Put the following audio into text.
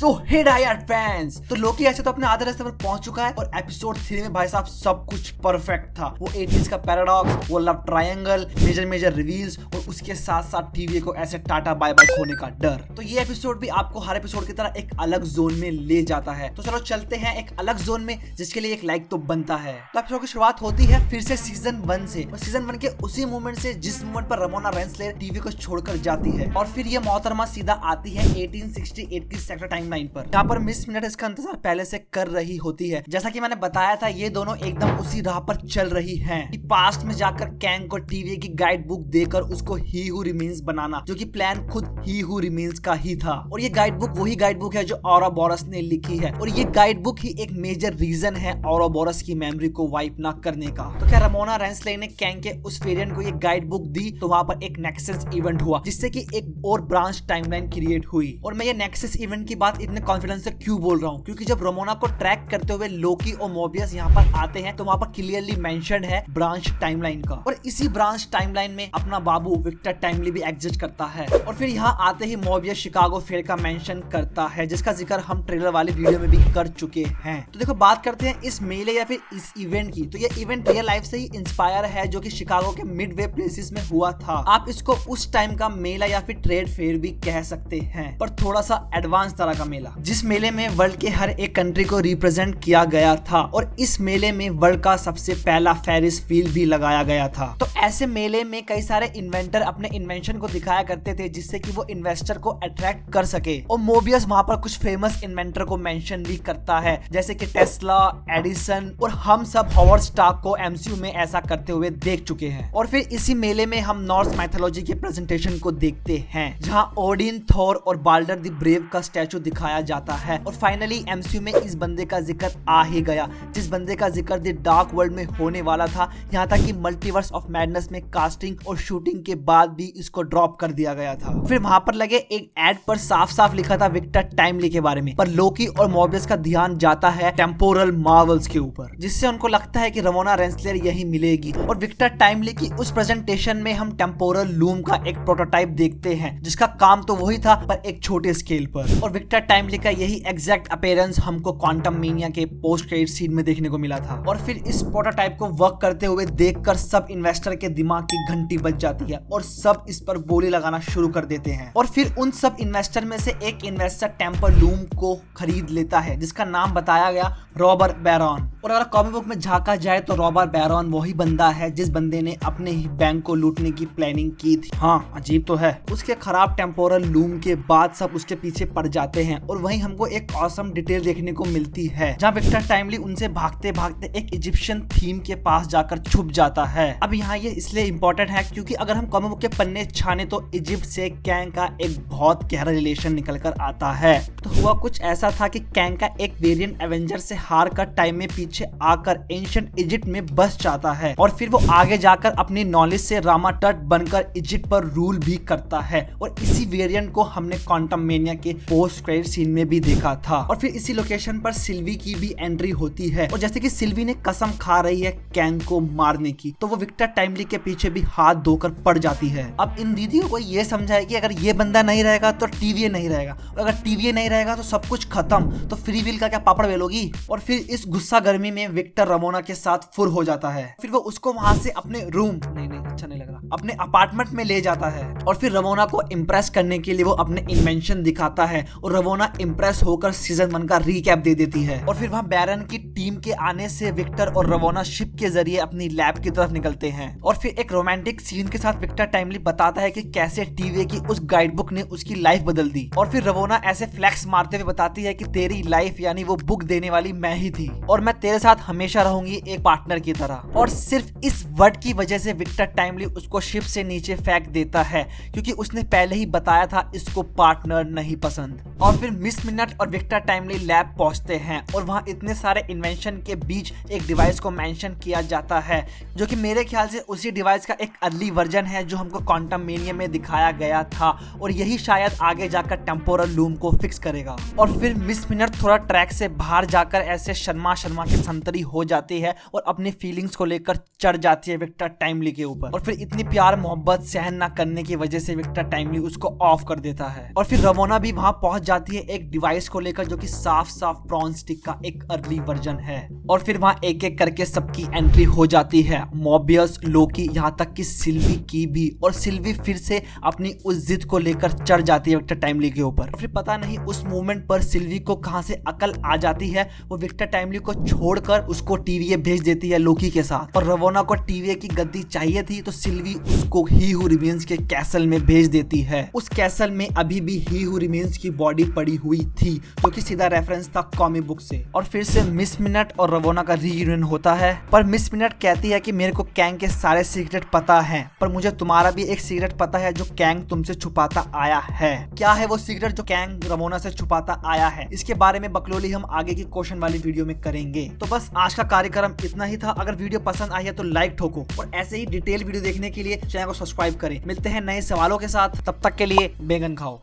सो हे die fans, तो लोकी ऐसे तो अपने आधे रास्ते पर पहुंच चुका है और एपिसोड 3 में भाई साहब सब कुछ परफेक्ट था। वो 80s का पैराडॉक्स, वो लव ट्रायंगल, मेजर रिवील्स और उसके साथ साथ टीवी को ऐसे टाटा बाय बाय खोने का डर। तो ये एपिसोड भी आपको हर एपिसोड की तरह एक अलग जोन में ले जाता है। तो चलो चलते हैं एक अलग जोन में, जिसके लिए एक लाइक तो बनता है। तो एपिसोड की शुरुआत होती है फिर से सीजन 1 से, और सीजन 1 के उसी मोमेंट से जिस मोमेंट पर रमोना रेंसलेर टीवी को छोड़कर जाती है। और फिर ये मोहतरमा सीधा आती है 1868 की सेक्टर टाइमलाइन पर, जहाँ पर मिस मिनट इसका इंतजार पहले से कर रही होती है। जैसा कि मैंने बताया था, ये दोनों एकदम उसी राह पर चल रही हैं कि पास्ट में जाकर कैंग को टीवी की गाइड बुक देकर उसको ही हू रिमेन्स बनाना, जो कि प्लान खुद ही हू रिमेन्स का ही था। और ये गाइड बुक वही गाइड बुक है जो औरोबोरस ने लिखी है, और ये गाइड बुक ही एक मेजर रीजन है औरोबोरस की मेमोरी को वाइप ना करने का। तो क्या रमोना रेंसलेर ने कैंग के उस वेरिएंट को ये गाइड बुक दी, तो वहां पर एक नेक्सस इवेंट हुआ, जिससे कि एक और ब्रांच टाइमलाइन क्रिएट हुई। और मैं ये नेक्सस इवेंट की बात इतने कॉन्फिडेंस से क्यों बोल रहा हूँ, क्योंकि जब रमोना को ट्रैक करते हुए लोकी और मोबियस यहाँ पर आते हैं, तो वहाँ पर क्लियरली मेंशन्ड है ब्रांच टाइमलाइन का। और इसी ब्रांच टाइमलाइन में अपना बाबू विक्टर टाइमली भी एग्जिस्ट करता है। और फिर यहाँ आते ही मोबियस शिकागो फेयर का मेंशन करता है, जिसका जिक्र हम ट्रेलर वाली वीडियो में भी कर चुके हैं। तो देखो, बात करते हैं इस मेले या फिर इस इवेंट की। तो ये इवेंट रियल लाइफ से ही इंस्पायर है, जो कि शिकागो के मिडवे प्लेसेस में हुआ था। आप इसको उस टाइम का मेला या फिर ट्रेड फेयर भी कह सकते हैं, पर थोड़ा सा एडवांस तरह का मेला, जिस मेले में वर्ल्ड के हर एक कंट्री को रिप्रेजेंट किया गया था। और इस मेले में वर्ल्ड का सबसे पहला फेरिस व्हील भी लगाया गया था। तो ऐसे मेले में कई सारे इन्वेंटर अपने इन्वेंशन को दिखाया करते थे, जिससे कि वो इन्वेस्टर को अट्रैक्ट कर सके। और मोबियस वहां पर कुछ फेमस इन्वेंटर को मेंशन भी करता है, जैसे कि टेस्ला, एडिसन, और हम सब हॉवर्ड स्टार्क को एमसीयू में ऐसा करते हुए देख चुके हैं। और फिर इसी मेले में हम नॉर्स माइथोलॉजी के प्रेजेंटेशन को देखते हैं, जहां ओडिन, थोर और बाल्डर द ब्रेव का स्टैचू दिखाया जाता है। और फाइनली एमसीयू में इस बंदे का जिक्र आ ही गया, जिस बंदे का जिक्र द डार्क वर्ल्ड में होने वाला था। यहाँ तक कि मल्टीवर्स ऑफ मैडनेस में कास्टिंग और शूटिंग के बाद भी इसको ड्रॉप कर दिया गया था। फिर वहां पर लगे एक एड पर साफ साफ लिखा था विक्टर टाइमली के बारे में, पर लोकी और मोबियस का ध्यान जाता है टेम्पोरल मार्वल्स के ऊपर, जिससे उनको लगता है कि रमोना रेंसलेर यही मिलेगी। और विक्टर टाइमली की उस प्रेजेंटेशन में हम टेम्पोरल लूम का एक प्रोटोटाइप देखते हैं, जिसका काम तो वही था पर एक छोटे स्केल पर। और विक्टर टाइमली का यही एग्जैक्ट अपीयरेंस हमको क्वांटम मेनिया के पोस्ट क्रेडिट सीन में देखने को मिला था। और फिर इस प्रोटोटाइप को वर्क करते हुए देखकर सब इन्वेस्टर के दिमाग की घंटी बज जाती है और सब इस पर बोली लगाना शुरू कर देते हैं। और फिर उन सब इन्वेस्टर में से एक इन्वेस्टर टेम्पर लूम को खरीद लेता है, जिसका नाम बताया गया रॉबर्ट बैरॉन। और अगर कॉमिक बुक में झांका जाए तो रॉबर्ट बैरॉन वही बंदा है जिस बंदे ने अपने ही बैंक को लूटने की प्लानिंग की थी। हाँ, अजीब तो है। उसके खराब टेम्पोरल लूम के बाद सब उसके पीछे पड़ जाते हैं, और वहीं हमको एक ऑसम डिटेल देखने को मिलती है, जहाँ विक्टर टाइमली उनसे भागते भागते एक इजिप्शियन थीम के पास जाकर छुप जाता है। अब यहाँ ये इसलिए इम्पोर्टेंट है क्योंकि अगर हम कॉमिक बुक के पन्ने छाने तो इजिप्ट से कैंग का एक बहुत गहरा रिलेशन निकल कर आता है। तो हुआ कुछ ऐसा था कि कैंग का एक वेरिएंट एवेंजर से हार कर टाइम में पीछे आकर एंशिएंट इजिप्ट में बस जाता है, और फिर वो आगे जाकर अपनी नॉलेज से रामा टट बनकर इजिप्ट पर रूल भी करता है। और इसी वेरिएंट को हमने क्वांटम मेनिया के पोस्ट क्रेडिट सीन में भी देखा था। और फिर इसी लोकेशन पर सिल्वी की भी एंट्री होती है, और जैसे कि सिल्वी ने कसम खा रही है कैंग को मारने की, तो वो विक्टर टाइमली के पीछे भी हाथ धोकर पड़ जाती है। अब इन दीदियों को ये समझा है कि अगर ये बंदा नहीं रहेगा तो टीवीए नहीं रहेगा, और अगर टीवीए नहीं रहेगा तो सब कुछ खत्म, तो फ्री विल का क्या पापड़ बेलोगी। और फिर इस गुस्सा गर्मी में विक्टर रमोना के साथ फुर हो जाता है। फिर वो उसको वहां से अपने रूम नहीं अच्छा नहीं लग रहा अपने अपार्टमेंट में ले जाता है, और फिर रमोना को इम्प्रेस करने के लिए वो अपने इन्वेंशन दिखाता है, और रमोना इम्प्रेस होकर सीजन 1 का रीकैप दे देती है। और फिर वहां बैरन की टीम के आने से विक्टर और रमोना शिप के जरिए अपनी लैब की तरफ निकलते हैं। और फिर एक रोमांटिक सीन के साथ विक्टर टाइमली बताता है कि कैसे टीवी की उस गाइड बुक ने उसकी लाइफ बदल दी। और फिर रमोना ऐसे फ्लैक्स मारते हुए बताती है कि तेरी लाइफ यानी वो बुक देने वाली मैं ही थी, और मैं तेरे साथ हमेशा रहूंगी एक पार्टनर की तरह। और सिर्फ इस वर्ड की वजह से विक्टर टाइमली उसको शिप से नीचे फेंक देता है, क्योंकि उसने पहले ही बताया था इसको पार्टनर नहीं पसंद। और फिर मिस मिनट और विक्टर टाइमली लैब पहुंचते हैं, और वहां इतने सारे इन्वेंशन के बीच एक डिवाइस को मेंशन किया जाता है, जो कि मेरे ख्याल से उसी डिवाइस का एक अर्ली वर्जन है जो हमको क्वांटम मेनिया में दिखाया गया था, और यही शायद आगे जाकर टेम्पोरल लूम को फिक्स करेगा। और फिर मिस मिनट थोड़ा ट्रैक से बाहर जाकर ऐसे शर्मा के संतरी हो जाती है और अपनी फीलिंग्स को लेकर चढ़ जाती है विक्टर टाइमली के ऊपर। और फिर इतनी प्यार मोहब्बत सहन ना करने की वजह से विक्टर टाइमली उसको ऑफ कर देता है। और फिर रवोना भी वहां पहुंच जाती है एक डिवाइस को लेकर जो कि साफ साफ प्रॉन स्टिक का एक अर्ली वर्जन है। और फिर वहां एक एक करके सबकी एंट्री हो जाती है, मोबियस, लोकी, यहाँ तक कि सिल्वी की भी। और सिल्वी फिर से अपनी उस जिद को लेकर चढ़ जाती है विक्टर टाइमली के ऊपर। फिर पता नहीं उस मोमेंट पर सिल्वी को कहां से अकल आ जाती है, वो विक्टर टाइमली को छोड़कर उसको टीवीए भेज देती है लोकी के साथ। और रवोना को टीवीए की गद्दी चाहिए थी तो सिल्वी उसको ही हू रिमेन्स के कैसल में भेज देती है। उस कैसल में अभी भी ही हू रिमेन्स की बॉडी पड़ी हुई थी, जो कि सीधा रेफरेंस था कॉमिक बुक से। और फिर से मिस मिनट और रवोना का रीयूनियन होता है, पर मिस मिनट कहती है कि मेरे को कैंग के सारे सीक्रेट पता हैं, पर मुझे तुम्हारा भी एक सीक्रेट पता है जो कैंग तुमसे छुपाता आया है। क्या है वो सीक्रेट जो कैंग रवोना से छुपाता आया है? इसके बारे में बकलोली हम आगे की क्वेश्चन वाली वीडियो में करेंगे। तो बस आज का कार्यक्रम इतना ही था। अगर वीडियो पसंद आई है तो लाइक ठोको और ऐसे ही डिटेल वीडियो देखने के लिए चैनल को सब्सक्राइब करें। मिलते हैं नए सवालों के साथ, तब तक के लिए बैंगन खाओ।